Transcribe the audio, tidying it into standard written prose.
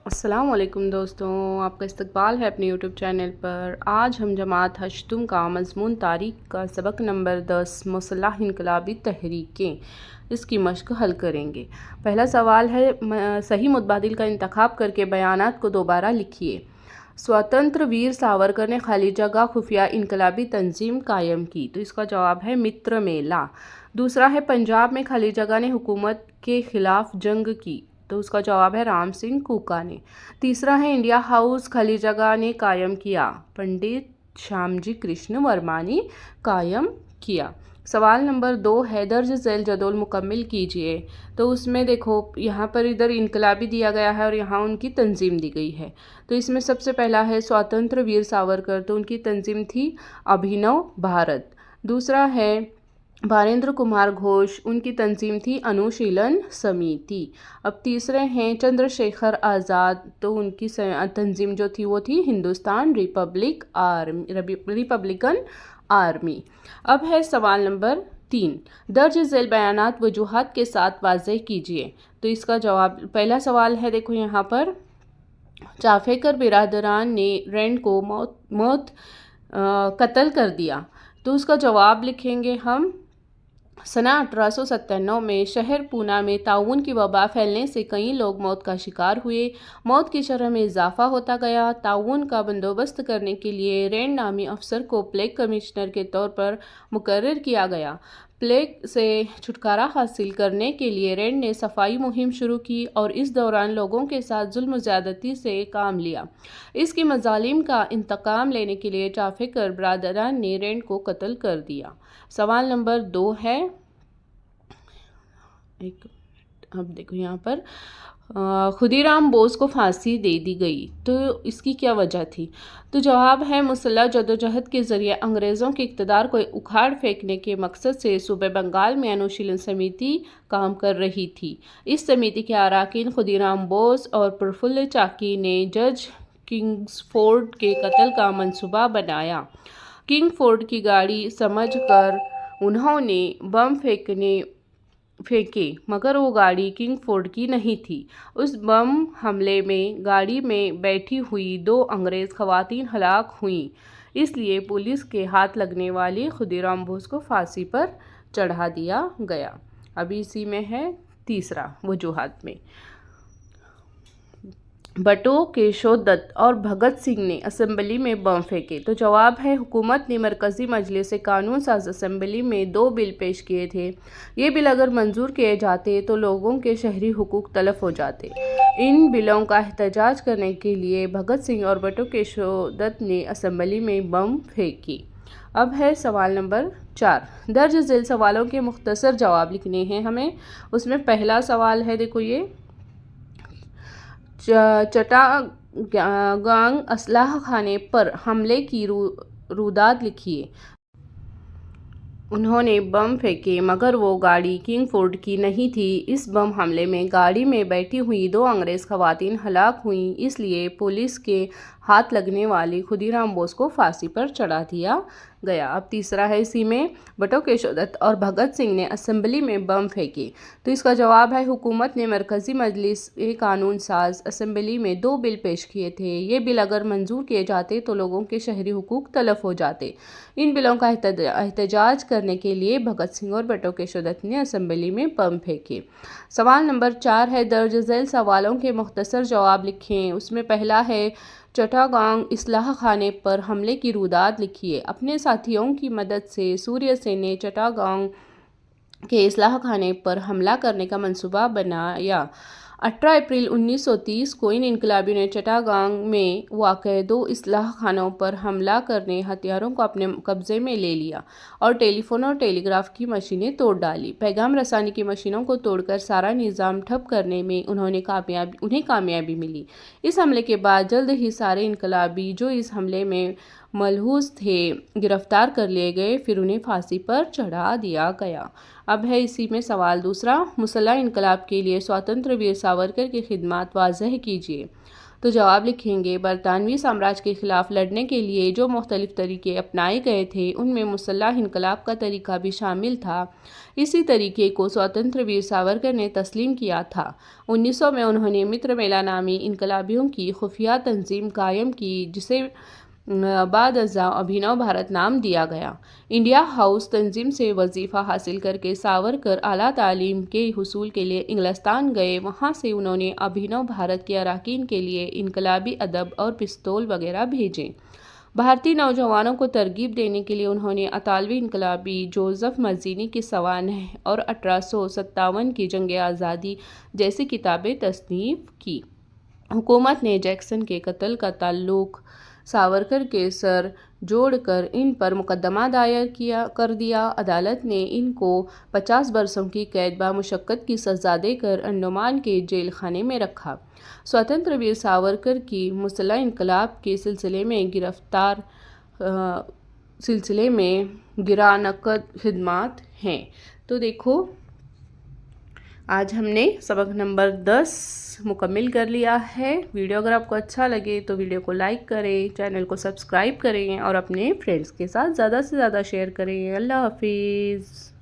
السلام علیکم دوستوں، آپ کا استقبال ہے اپنے یوٹیوب چینل پر۔ آج ہم جماعت ہشتم کا مضمون تاریخ کا سبق نمبر 10 مسلح انقلابی تحریکیں اس کی مشق حل کریں گے۔ پہلا سوال ہے، صحیح متبادل کا انتخاب کرکے بیانات کو دوبارہ لکھیے۔ سواتنتر ویر ساورکر نے خالی جگہ خفیہ انقلابی تنظیم قائم کی، تو اس کا جواب ہے متر میلہ۔ دوسرا ہے، پنجاب میں خالی جگہ نے حکومت کے خلاف جنگ کی، تو اس کا جواب ہے رام سنگھ کوکا نے۔ تیسرا ہے، انڈیا ہاؤس خالی جگہ نے قائم کیا، پنڈت شیام جی کرشن ورما نے قائم کیا۔ سوال نمبر 2 ہے، درج ذیل جدول مکمل کیجیے۔ تو اس میں دیکھو، یہاں پر ادھر انقلابی دیا گیا ہے اور یہاں ان کی تنظیم دی گئی ہے۔ تو اس میں سب سے پہلا ہے سواتنتر ویر ساورکر، تو ان کی تنظیم تھی ابھینو بھارت۔ دوسرا ہے بھاریندر کمار گھوش، ان کی تنظیم تھی انوشیلن سمیتی۔ اب تیسرے ہیں چندر شیکھر آزاد، تو ان کی تنظیم جو تھی وہ تھی ہندوستان ریپبلکن آرمی۔ اب ہے سوال نمبر 3، درج ذیل بیانات وجوہات کے ساتھ واضح کیجیے۔ تو اس کا جواب، پہلا سوال ہے، دیکھو یہاں پر چافیکر برادران نے رینڈ کو قتل کر دیا، تو اس کا جواب لکھیں گے ہم۔ سنہ 1897 میں شہر پونا میں طاعون کی وبا پھیلنے سے کئی لوگ موت کا شکار ہوئے۔ موت کی شرح میں اضافہ ہوتا گیا۔ طاعون کا بندوبست کرنے کے لیے رینڈ نامی افسر کو پلیگ کمشنر کے طور پر مقرر کیا گیا۔ پلیگ سے چھٹکارا حاصل کرنے کے لیے رینڈ نے صفائی مہم شروع کی اور اس دوران لوگوں کے ساتھ ظلم و زیادتی سے کام لیا۔ اس کی مظالم کا انتقام لینے کے لیے چافیکر برادران نے رینڈ کو قتل کر دیا۔ سوال نمبر 2 ہے، اب دیکھو یہاں پر خودی رام بوس کو پھانسی دے دی گئی، تو اس کی کیا وجہ تھی؟ تو جواب ہے، مسلح جدوجہد کے ذریعے انگریزوں کے اقتدار کو اکھاڑ پھینکنے کے مقصد سے صوبہ بنگال میں انوشیلن سمیتی کام کر رہی تھی۔ اس سمیتی کے اراکین خودی رام بوس اور پرفل چاکی نے جج کنگزفورڈ کے قتل کا منصوبہ بنایا۔ کنگفورڈ کی گاڑی سمجھ کر انہوں نے بم پھینکے، مگر وہ گاڑی کنگفورڈ کی نہیں تھی۔ اس بم حملے میں گاڑی میں بیٹھی ہوئی 2 انگریز خواتین ہلاک ہوئیں، اس لیے پولیس کے ہاتھ لگنے والی خودی رام بوس کو پھانسی پر چڑھا دیا گیا۔ ابھی اسی میں ہے تیسرا وجوہات میں، بٹو کیشو دت اور بھگت سنگھ نے اسمبلی میں بم پھینکے، تو جواب ہے، حکومت نے مرکزی مجلس قانون ساز اسمبلی میں 2 بل پیش کیے تھے۔ یہ بل اگر منظور کیے جاتے تو لوگوں کے شہری حقوق تلف ہو جاتے۔ ان بلوں کا احتجاج کرنے کے لیے بھگت سنگھ اور بٹو کیشو دت نے اسمبلی میں بم پھینکی۔ اب ہے سوال نمبر 4، درج ذیل سوالوں کے مختصر جواب لکھنے ہیں ہمیں۔ اس میں پہلا سوال ہے، دیکھو یہ، چٹاگانگ اسلحہ خانے پر حملے کی رودات لکھیے۔ انہوں نے بم پھینکے، مگر وہ گاڑی کنگفورڈ کی نہیں تھی۔ اس بم حملے میں گاڑی میں بیٹھی ہوئی 2 انگریز خواتین ہلاک ہوئیں، اس لیے پولیس کے ہاتھ لگنے والی خودی رام بوس کو پھانسی پر چڑھا دیا گیا۔ اب تیسرا ہے، اسی میں بٹو کیشو دت اور بھگت سنگھ نے اسمبلی میں بم پھینکے، تو اس کا جواب ہے، حکومت نے مرکزی مجلس قانون ساز اسمبلی میں 2 بل پیش کیے تھے۔ یہ بل اگر منظور کیے جاتے تو لوگوں کے شہری حقوق تلف ہو جاتے۔ ان بلوں کا احتجاج کرنے کے لیے بھگت سنگھ اور بٹو کیشو دت نے اسمبلی میں بم پھینکے۔ سوال نمبر 4 ہے، درج ذیل سوالوں کے مختصر جواب لکھیں۔ اس میں پہلا ہے، چٹاگانگ اسلحہ خانے پر حملے کی رودات لکھیے۔ اپنے ساتھیوں کی مدد سے سوریہ سین نے چٹاگانگ کے اسلحہ خانے پر حملہ کرنے کا منصوبہ بنایا۔ 18 اپریل 1930 کو ان انقلابیوں نے چٹاگانگ میں واقع 2 اسلحہ خانوں پر حملہ کرنے، ہتھیاروں کو اپنے قبضے میں لے لیا اور ٹیلی فون اور ٹیلی گراف کی مشینیں توڑ ڈالیں۔ پیغام رسانی کی مشینوں کو توڑ کر سارا نظام ٹھپ کرنے میں انہیں کامیابی ملی۔ اس حملے کے بعد جلد ہی سارے انقلابی جو اس حملے میں ملحوظ تھے گرفتار کر لیے گئے، پھر انہیں پھانسی پر چڑھا دیا گیا۔ اب ہے اسی میں سوال دوسرا، مسلح انقلاب کے لیے سواتنتر ویر ساورکر کی خدمات واضح کیجیے۔ تو جواب لکھیں گے برطانوی سامراج کے خلاف لڑنے کے لیے جو مختلف طریقے اپنائے گئے تھے ان میں مسلح انقلاب کا طریقہ بھی شامل تھا۔ اسی طریقے کو سوتنتر ویر ساورکر نے تسلیم کیا تھا۔ 1900 میں انہوں نے متر میلہ نامی انقلابیوں کی خفیہ تنظیم قائم کی جسے بعد ازاں ابھینو بھارت نام دیا گیا۔ انڈیا ہاؤس تنظیم سے وظیفہ حاصل کر کے ساورکر اعلیٰ تعلیم کے حصول کے لیے انگلستان گئے۔ وہاں سے انہوں نے ابھینو بھارت کے اراکین کے لیے انقلابی ادب اور پستول وغیرہ بھیجے۔ بھارتی نوجوانوں کو ترغیب دینے کے لیے انہوں نے اطالوی انقلابی جوزف مزینی کی سوانح اور 1857 کی جنگ آزادی جیسی کتابیں تصنیف کی۔ حکومت نے جیکسن کے قتل کا تعلق ساورکر کے سر جوڑ کر ان پر مقدمہ دائر کر دیا۔ عدالت نے ان کو 50 برسوں کی قید بامشقت کی سزا دے کر انڈمان کے جیل خانے میں رکھا۔ سوتنتر ویر ساورکر کی مسلح انقلاب کے سلسلے میں گرانقدر خدمات ہیں۔ تو دیکھو آج ہم نے سبق نمبر 10 مکمل کر لیا ہے۔ ویڈیو اگر آپ کو اچھا لگے تو ویڈیو کو لائک کریں، چینل کو سبسکرائب کریں اور اپنے فرینڈز کے ساتھ زیادہ سے زیادہ شیئر کریں۔ اللہ حافظ۔